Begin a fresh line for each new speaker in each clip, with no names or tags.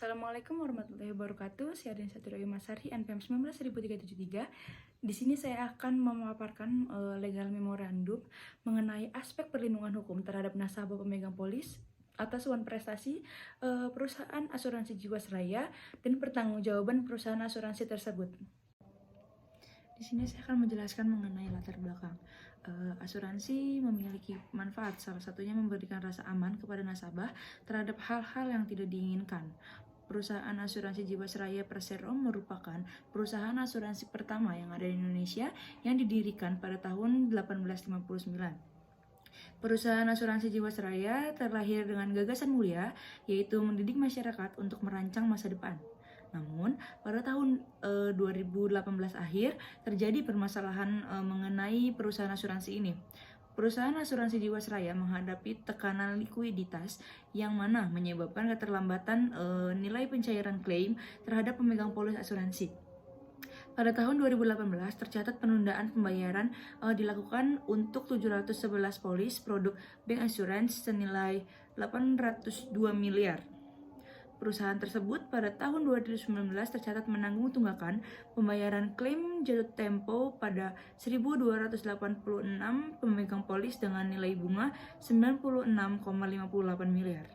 Assalamualaikum warahmatullahi wabarakatuh. Saya Adin Satrio Masari, NPM 19.373. Di sini saya akan memaparkan legal memorandum mengenai aspek perlindungan hukum terhadap nasabah pemegang polis atas suatu prestasi perusahaan asuransi Jiwasraya dan pertanggungjawaban perusahaan asuransi tersebut. Di sini saya akan menjelaskan mengenai latar belakang. Asuransi memiliki manfaat, salah satunya memberikan rasa aman kepada nasabah terhadap hal-hal yang tidak diinginkan. Perusahaan asuransi Jiwasraya Persero merupakan perusahaan asuransi pertama yang ada di Indonesia yang didirikan pada tahun 1859. Perusahaan asuransi Jiwasraya terlahir dengan gagasan mulia, yaitu mendidik masyarakat untuk merancang masa depan. Namun, pada tahun 2018 akhir terjadi permasalahan mengenai perusahaan asuransi ini. Perusahaan asuransi Jiwasraya menghadapi tekanan likuiditas yang mana menyebabkan keterlambatan nilai pencairan klaim terhadap pemegang polis asuransi. Pada tahun 2018 tercatat penundaan pembayaran dilakukan untuk 711 polis produk bank assurance senilai 802 miliar. Perusahaan tersebut pada tahun 2019 tercatat menanggung tunggakan pembayaran klaim jatuh tempo pada 1.286 pemegang polis dengan nilai bunga 96,58 miliar.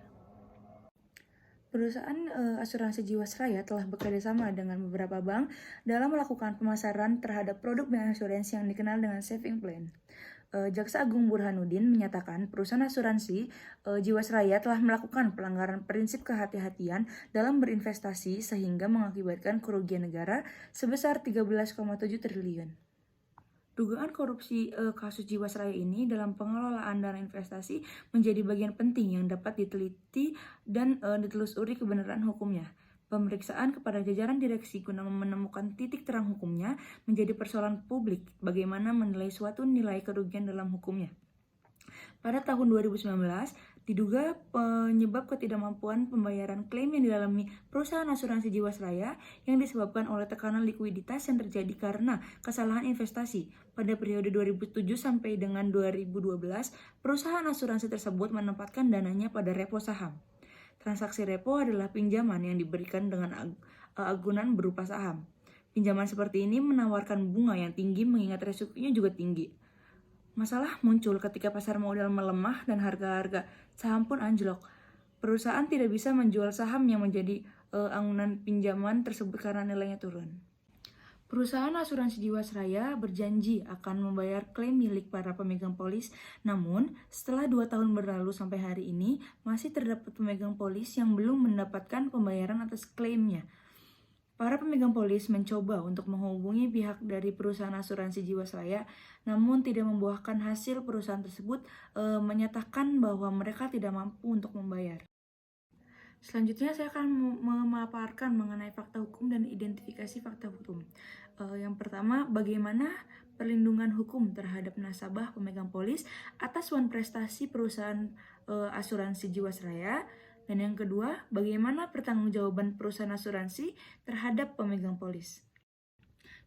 Perusahaan asuransi Jiwasraya telah bekerjasama dengan beberapa bank dalam melakukan pemasaran terhadap produk bank asuransi yang dikenal dengan saving plan. Jaksa Agung Burhanuddin menyatakan perusahaan asuransi Jiwasraya telah melakukan pelanggaran prinsip kehati-hatian dalam berinvestasi sehingga mengakibatkan kerugian negara sebesar 13,7 triliun. Dugaan korupsi kasus Jiwasraya ini dalam pengelolaan dana investasi menjadi bagian penting yang dapat diteliti dan ditelusuri kebenaran hukumnya. Pemeriksaan kepada jajaran direksi guna menemukan titik terang hukumnya menjadi persoalan publik bagaimana menilai suatu nilai kerugian dalam hukumnya. Pada tahun 2019, diduga penyebab ketidakmampuan pembayaran klaim yang dialami perusahaan asuransi Jiwasraya yang disebabkan oleh tekanan likuiditas yang terjadi karena kesalahan investasi. Pada periode 2007 sampai dengan 2012, perusahaan asuransi tersebut menempatkan dananya pada repo saham. Transaksi repo adalah pinjaman yang diberikan dengan agunan berupa saham. Pinjaman seperti ini menawarkan bunga yang tinggi mengingat resikonya juga tinggi. Masalah muncul ketika pasar modal melemah dan harga-harga saham pun anjlok. Perusahaan tidak bisa menjual saham yang menjadi anggunan pinjaman tersebut karena nilainya turun. Perusahaan asuransi Jiwasraya berjanji akan membayar klaim milik para pemegang polis, namun setelah 2 tahun berlalu sampai hari ini, masih terdapat pemegang polis yang belum mendapatkan pembayaran atas klaimnya. Para pemegang polis mencoba untuk menghubungi pihak dari perusahaan asuransi Jiwasraya, namun tidak membuahkan hasil. Perusahaan tersebut menyatakan bahwa mereka tidak mampu untuk membayar. Selanjutnya saya akan memaparkan mengenai fakta hukum dan identifikasi fakta hukum. Yang pertama, bagaimana perlindungan hukum terhadap nasabah pemegang polis atas suatu prestasi perusahaan asuransi Jiwasraya. Dan yang kedua, bagaimana pertanggungjawaban perusahaan asuransi terhadap pemegang polis.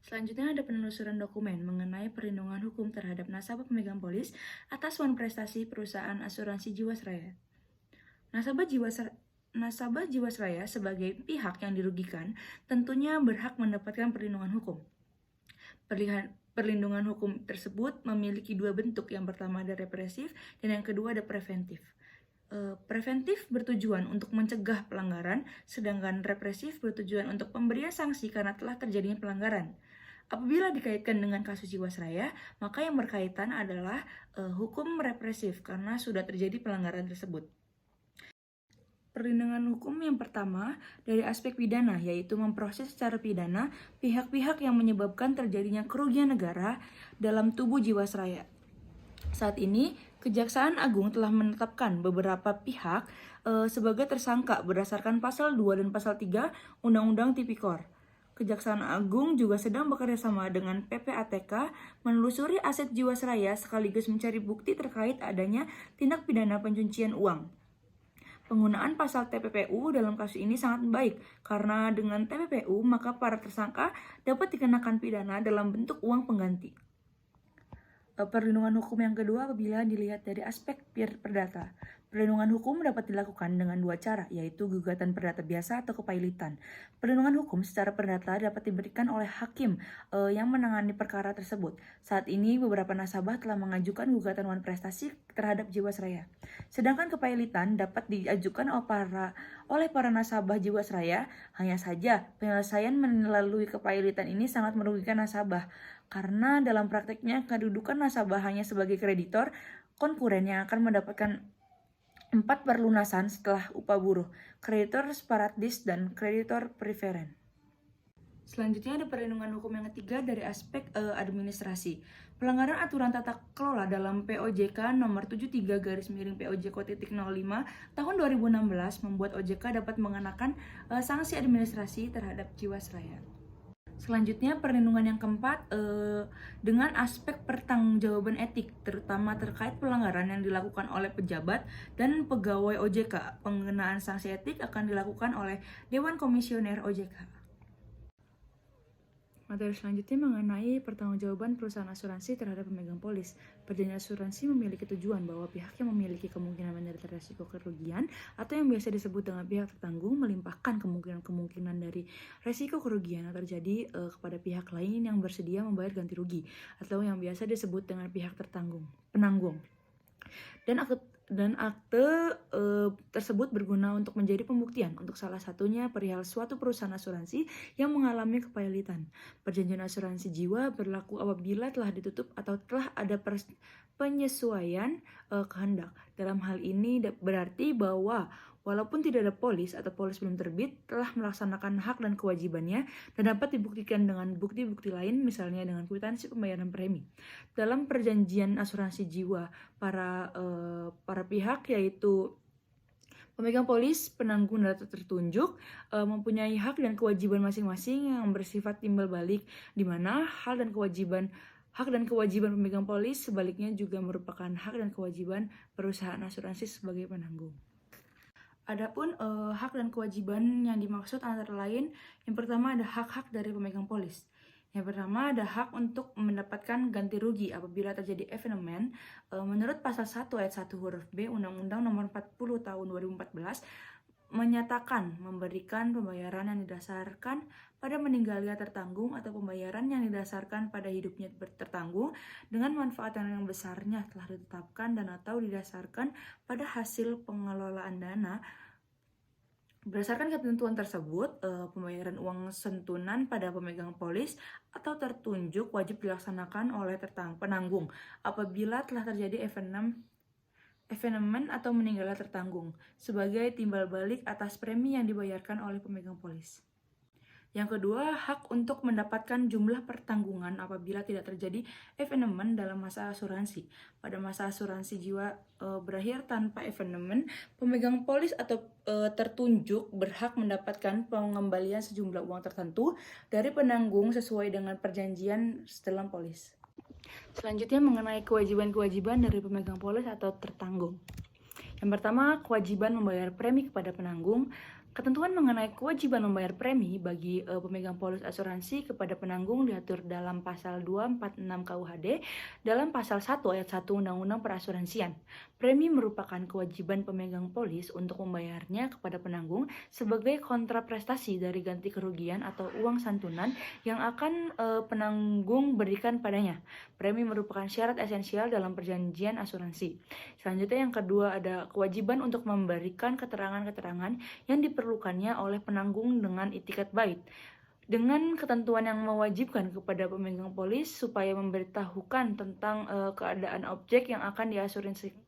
Selanjutnya ada penelusuran dokumen mengenai perlindungan hukum terhadap nasabah pemegang polis atas suatu prestasi perusahaan asuransi Jiwasraya. Nasabah Jiwasraya sebagai pihak yang dirugikan tentunya berhak mendapatkan perlindungan hukum. Perlindungan hukum tersebut memiliki 2 bentuk, yang pertama ada represif dan yang kedua ada preventif. Preventif bertujuan untuk mencegah pelanggaran, sedangkan represif bertujuan untuk pemberian sanksi karena telah terjadinya pelanggaran. Apabila dikaitkan dengan kasus Jiwasraya, maka yang berkaitan adalah hukum represif karena sudah terjadi pelanggaran tersebut. Perlindungan hukum yang pertama dari aspek pidana, yaitu memproses secara pidana pihak-pihak yang menyebabkan terjadinya kerugian negara dalam tubuh Jiwasraya. Saat ini, Kejaksaan Agung telah menetapkan beberapa pihak sebagai tersangka berdasarkan pasal 2 dan pasal 3 Undang-Undang Tipikor. Kejaksaan Agung juga sedang bekerjasama dengan PPATK menelusuri aset Jiwasraya sekaligus mencari bukti terkait adanya tindak pidana pencucian uang. Penggunaan pasal TPPU dalam kasus ini sangat baik karena dengan TPPU maka para tersangka dapat dikenakan pidana dalam bentuk uang pengganti. Perlindungan hukum yang kedua apabila dilihat dari aspek perdata. Perlindungan hukum dapat dilakukan dengan dua cara, yaitu gugatan perdata biasa atau kepailitan. Perlindungan hukum secara perdata dapat diberikan oleh hakim yang menangani perkara tersebut. Saat ini, beberapa nasabah telah mengajukan gugatan wan prestasi terhadap Jiwasraya. Sedangkan kepailitan dapat diajukan oleh para nasabah Jiwasraya. Hanya saja, penyelesaian melalui kepailitan ini sangat merugikan nasabah, karena dalam prakteknya kedudukan nasabah hanya sebagai kreditor, konkuren yang akan mendapatkan 4 perlunasan setelah upah buruh, kreditor separatis, dan kreditor preferen. Selanjutnya ada perlindungan hukum yang ketiga dari aspek administrasi. Pelanggaran aturan tata kelola dalam POJK nomor 73/POJK.05 tahun 2016 membuat OJK dapat mengenakan sanksi administrasi terhadap Jiwasraya. Selanjutnya perlindungan yang keempat dengan aspek pertanggungjawaban etik, terutama terkait pelanggaran yang dilakukan oleh pejabat dan pegawai OJK. Pengenaan sanksi etik akan dilakukan oleh Dewan Komisioner OJK. Materi selanjutnya mengenai pertanggungjawaban perusahaan asuransi terhadap pemegang polis. Perjanjian asuransi memiliki tujuan bahwa pihak yang memiliki kemungkinan menderita risiko kerugian atau yang biasa disebut dengan pihak tertanggung melimpahkan kemungkinan dari risiko kerugian yang terjadi kepada pihak lain yang bersedia membayar ganti rugi atau yang biasa disebut dengan pihak penanggung. Dan akte tersebut berguna untuk menjadi pembuktian untuk salah satunya perihal suatu perusahaan asuransi yang mengalami kepailitan. Perjanjian asuransi jiwa berlaku apabila telah ditutup atau telah ada penyesuaian kehendak. Dalam hal ini berarti bahwa walaupun tidak ada polis atau polis belum terbit, telah melaksanakan hak dan kewajibannya dan dapat dibuktikan dengan bukti-bukti lain, misalnya dengan kwitansi pembayaran premi. Dalam perjanjian asuransi jiwa, para pihak yaitu pemegang polis, penanggung data tertunjuk mempunyai hak dan kewajiban masing-masing yang bersifat timbal balik, di mana hak dan kewajiban pemegang polis sebaliknya juga merupakan hak dan kewajiban perusahaan asuransi sebagai penanggung. Adapun hak dan kewajiban yang dimaksud antara lain, yang pertama ada hak-hak dari pemegang polis. Yang pertama ada hak untuk mendapatkan ganti rugi apabila terjadi evenement menurut pasal 1 ayat 1 huruf B Undang-Undang Nomor 40 Tahun 2014 menyatakan memberikan pembayaran yang didasarkan pada meninggalnya tertanggung atau pembayaran yang didasarkan pada hidupnya tertanggung dengan manfaat yang besarnya telah ditetapkan dan atau didasarkan pada hasil pengelolaan dana. Berdasarkan ketentuan tersebut, pembayaran uang santunan pada pemegang polis atau tertunjuk wajib dilaksanakan oleh penanggung apabila telah terjadi evenement atau meninggalnya tertanggung sebagai timbal balik atas premi yang dibayarkan oleh pemegang polis. Yang kedua, hak untuk mendapatkan jumlah pertanggungan apabila tidak terjadi evenement dalam masa asuransi. Pada masa asuransi jiwa berakhir tanpa evenement, pemegang polis atau tertunjuk berhak mendapatkan pengembalian sejumlah uang tertentu dari penanggung sesuai dengan perjanjian dalam polis. Selanjutnya mengenai kewajiban-kewajiban dari pemegang polis atau tertanggung. Yang pertama, kewajiban membayar premi kepada penanggung. Ketentuan mengenai kewajiban membayar premi bagi pemegang polis asuransi kepada penanggung diatur dalam pasal 246 KUHD dalam pasal 1 ayat 1 Undang-Undang Perasuransian. Premi merupakan kewajiban pemegang polis untuk membayarnya kepada penanggung sebagai kontraprestasi dari ganti kerugian atau uang santunan yang akan penanggung berikan padanya. Premi merupakan syarat esensial dalam perjanjian asuransi. Selanjutnya yang kedua ada kewajiban untuk memberikan keterangan-keterangan yang diperlukannya oleh penanggung dengan itikat baik, dengan ketentuan yang mewajibkan kepada pemegang polis supaya memberitahukan tentang keadaan objek yang akan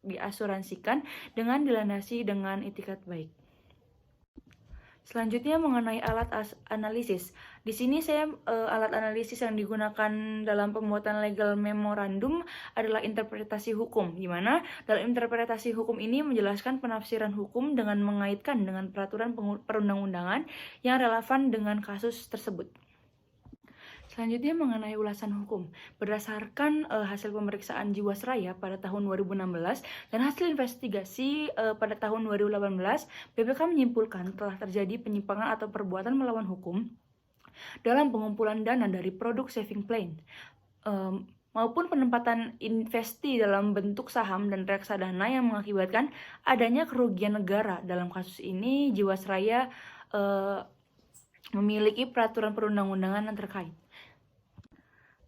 diasuransikan dengan dilandasi dengan itikat baik. Selanjutnya mengenai alat analisis. Di sini saya alat analisis yang digunakan dalam pembuatan legal memorandum adalah interpretasi hukum, di mana dalam interpretasi hukum ini menjelaskan penafsiran hukum dengan mengaitkan dengan peraturan perundang-undangan yang relevan dengan kasus tersebut. Selanjutnya mengenai ulasan hukum. Berdasarkan hasil pemeriksaan Jiwasraya pada tahun 2016 dan hasil investigasi pada tahun 2018, BPK menyimpulkan telah terjadi penyimpangan atau perbuatan melawan hukum dalam pengumpulan dana dari produk saving plan. maupun penempatan investi dalam bentuk saham dan reksadana yang mengakibatkan adanya kerugian negara. Dalam kasus ini, Jiwasraya memiliki peraturan perundang-undangan yang terkait.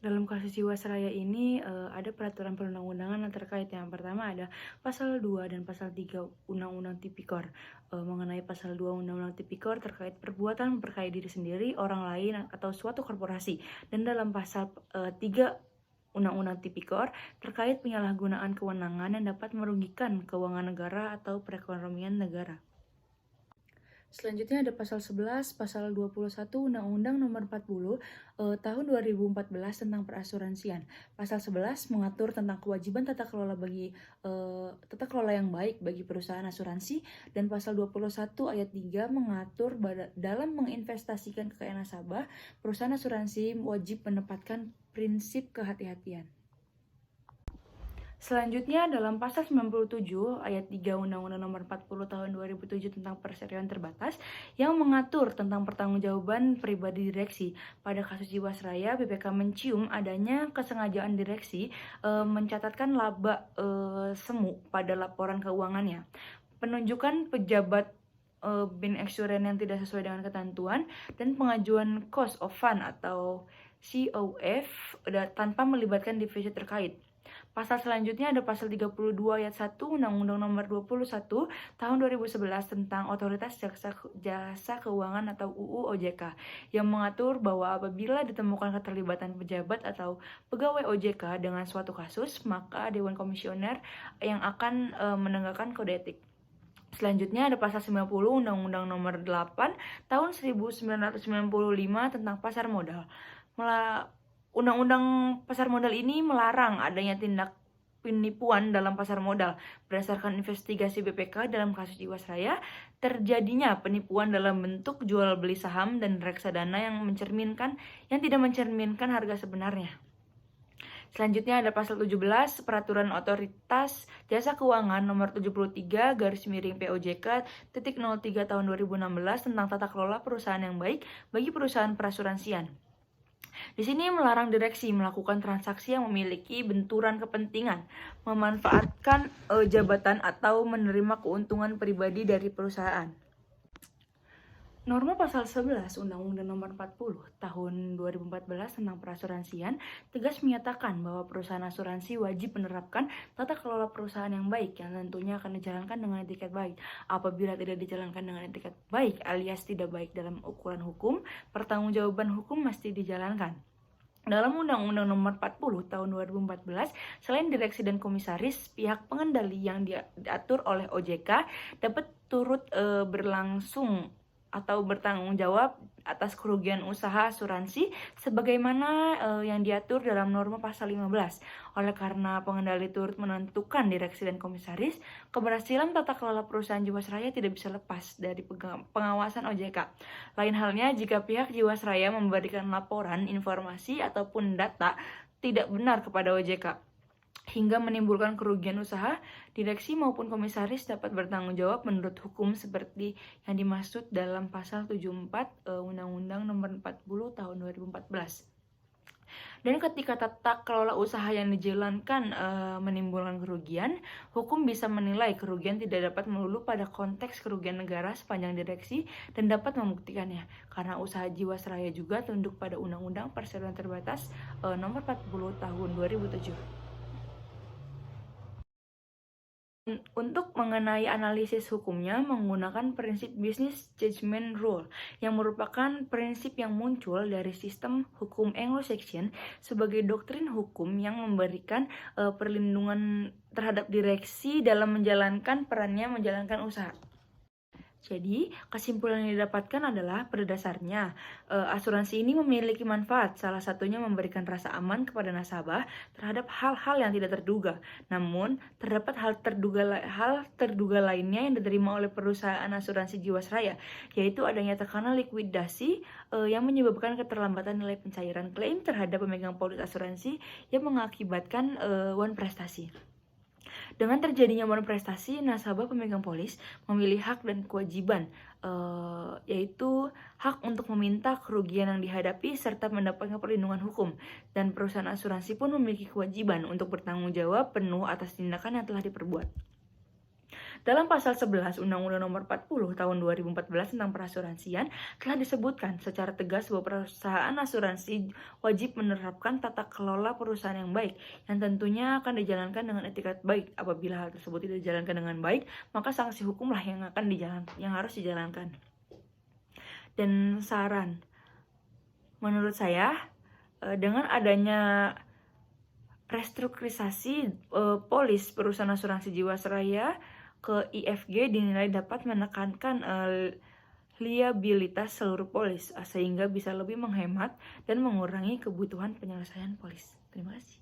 Dalam kasus Jiwasraya ini ada peraturan perundang-undangan yang terkait. Yang pertama ada pasal 2 dan pasal 3 Undang-Undang Tipikor. Mengenai pasal 2 Undang-Undang Tipikor terkait perbuatan memperkaya diri sendiri, orang lain, atau suatu korporasi. Dan dalam pasal 3 Undang-Undang Tipikor terkait penyalahgunaan kewenangan yang dapat merugikan keuangan negara atau perekonomian negara. Selanjutnya ada pasal 11, pasal 21 Undang-Undang Nomor 40 tahun 2014 tentang perasuransian. Pasal 11 mengatur tentang kewajiban tata kelola yang baik bagi perusahaan asuransi, dan pasal 21 ayat 3 mengatur dalam menginvestasikan kekayaan nasabah, perusahaan asuransi wajib menempatkan prinsip kehati-hatian. Selanjutnya dalam pasal 97 ayat 3 Undang-Undang Nomor 40 tahun 2007 tentang perseriusan terbatas yang mengatur tentang pertanggungjawaban pribadi direksi. Pada kasus Jiwasraya, BPK mencium adanya kesengajaan direksi mencatatkan laba semu pada laporan keuangannya. Penunjukan pejabat bin eksuren yang tidak sesuai dengan ketentuan, dan pengajuan cost of fund atau COF tanpa melibatkan divisi terkait. Pasal selanjutnya ada pasal 32 ayat 1 Undang-Undang Nomor 21 tahun 2011 tentang Otoritas Jasa Keuangan atau UU OJK yang mengatur bahwa apabila ditemukan keterlibatan pejabat atau pegawai OJK dengan suatu kasus, maka Dewan Komisioner yang akan menegakkan kode etik. Selanjutnya ada pasal 90 Undang-Undang Nomor 8 tahun 1995 tentang pasar modal. Undang-undang pasar modal ini melarang adanya tindak penipuan dalam pasar modal. Berdasarkan investigasi BPK dalam kasus Jiwasraya, terjadinya penipuan dalam bentuk jual beli saham dan reksadana yang tidak mencerminkan harga sebenarnya. Selanjutnya ada pasal 17 Peraturan Otoritas Jasa Keuangan Nomor 73/POJK.03 tahun 2016 tentang tata kelola perusahaan yang baik bagi perusahaan perasuransian. Di sini melarang direksi melakukan transaksi yang memiliki benturan kepentingan, memanfaatkan jabatan atau menerima keuntungan pribadi dari perusahaan. Norma pasal 11 Undang-Undang Nomor 40 tahun 2014 tentang perasuransian tegas menyatakan bahwa perusahaan asuransi wajib menerapkan tata kelola perusahaan yang baik yang tentunya akan dijalankan dengan etikat baik. Apabila tidak dijalankan dengan etikat baik alias tidak baik dalam ukuran hukum, pertanggungjawaban hukum mesti dijalankan. Dalam Undang-Undang Nomor 40 tahun 2014, selain direksi dan komisaris, pihak pengendali yang diatur oleh OJK dapat turut berlangsung atau bertanggung jawab atas kerugian usaha asuransi sebagaimana yang diatur dalam norma pasal 15. Oleh karena pengendali turut menentukan direksi dan komisaris, keberhasilan tata kelola perusahaan Jiwasraya tidak bisa lepas dari pengawasan OJK. Lain halnya jika pihak Jiwasraya memberikan laporan, informasi, ataupun data tidak benar kepada OJK hingga menimbulkan kerugian usaha, direksi maupun komisaris dapat bertanggung jawab menurut hukum seperti yang dimaksud dalam pasal 74 Undang-Undang Nomor 40 tahun 2014. Dan ketika tata kelola usaha yang dijalankan menimbulkan kerugian, hukum bisa menilai kerugian tidak dapat melulu pada konteks kerugian negara sepanjang direksi dan dapat membuktikannya, karena usaha Jiwasraya juga tunduk pada Undang-Undang Perseriusan Terbatas Nomor 40 tahun 2007. Untuk mengenai analisis hukumnya menggunakan prinsip business judgment rule yang merupakan prinsip yang muncul dari sistem hukum Anglo-Saxon sebagai doktrin hukum yang memberikan perlindungan terhadap direksi dalam menjalankan perannya menjalankan usaha. Jadi, kesimpulan yang didapatkan adalah pada dasarnya asuransi ini memiliki manfaat, salah satunya memberikan rasa aman kepada nasabah terhadap hal-hal yang tidak terduga. Namun, terdapat hal terduga lainnya yang diterima oleh perusahaan asuransi Jiwasraya, yaitu adanya tekanan likuidasi yang menyebabkan keterlambatan nilai pencairan klaim terhadap pemegang polis asuransi yang mengakibatkan wan prestasi. Dengan terjadinya bonus prestasi, nasabah pemegang polis memilih hak dan kewajiban, yaitu hak untuk meminta kerugian yang dihadapi serta mendapatkan perlindungan hukum. Dan perusahaan asuransi pun memiliki kewajiban untuk bertanggung jawab penuh atas tindakan yang telah diperbuat. Dalam pasal 11 Undang-Undang Nomor 40 Tahun 2014 tentang perasuransian telah disebutkan secara tegas bahwa perusahaan asuransi wajib menerapkan tata kelola perusahaan yang baik, yang tentunya akan dijalankan dengan etikat baik. Apabila hal tersebut tidak dijalankan dengan baik, maka sanksi hukumlah yang harus dijalankan. Dan saran, menurut saya, dengan adanya restrukturisasi polis perusahaan asuransi Jiwasraya ke IFG dinilai dapat menekankan liabilitas seluruh polis, sehingga bisa lebih menghemat dan mengurangi kebutuhan penyelesaian polis. Terima kasih.